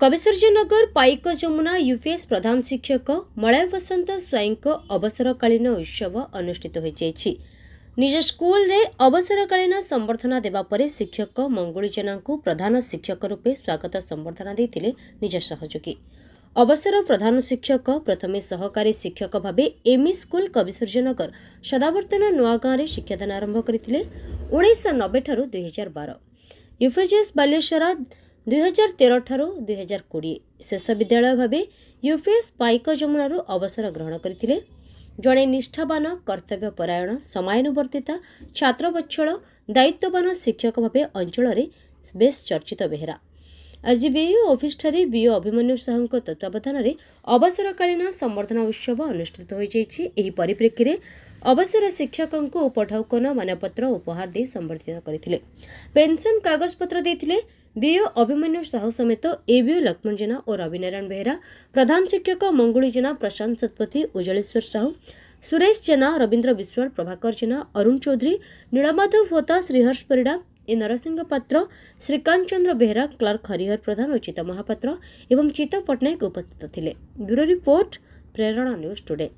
कविसर्जनगर पाइक Jamuna UPS प्रधान शिक्षक Malay वसंत स्वाई अवसरकालीन उत्सव अनुष्ठित होइछि। निज स्कूल रे अवसरकालीन संबर्धना देवा परे शिक्षक मंगुली जेना को प्रधान शिक्षक रूपे स्वागत संबर्धना देथिले निज सहयोगी। अवसर प्रधान शिक्षक प्रथमे सहकारी शिक्षक भावे एमई स्कूल कविसर्जनगर सदावर्तन नुआगाँ शिक्षादान आरंभ करथिले 1990 ठारू 2012। यूपीएस बालेश्वर 2013 ठारू 2020 शेष विद्यालय भावे यूपीएस पाइक जमुनारू अवसर ग्रहण करथिले। जड़े निष्ठावान कर्तव्यपरायण समयानुवर्तिता छात्रवत्सल दायित्ववान शिक्षक भावे अंचल बेस चर्चित बेहरा आज बीओ ऑफिस ठारे बीओ अभिमन्यु साहू तत्वावधान में अवसरकालीन संबर्धना उत्सव अनुष्ठित होई। परिप्रेक्षी में अवसर शिक्षकों को उपढौकन मानपत्र उपहार दे संबर्धित करथिले। पेंशन कागजपत्र देथिले। बीओ अभिमन्यु साहू समेत एबीओ लक्ष्मण जेना और रविनारायण बेहरा, प्रधान शिक्षक मंगुली जेना, प्रशांत सतपथी, उज्जलेश्वर साहू, सुरेश जेना, रवींद्र विश्वाल, प्रभाकर जेना, अरुण चौधरी, नीलमाधव होता, श्रीहर्ष परिड़ा, ए नरसिंह पात्र, श्रीकांत चंद्र बेहरा, क्लर्क हरिहर प्रधान और चित्त महापात्र एवं चित्त पट्टनायक उपस्थित थिले। ब्यूरो रिपोर्ट, प्रेरणा न्यूज टुडे।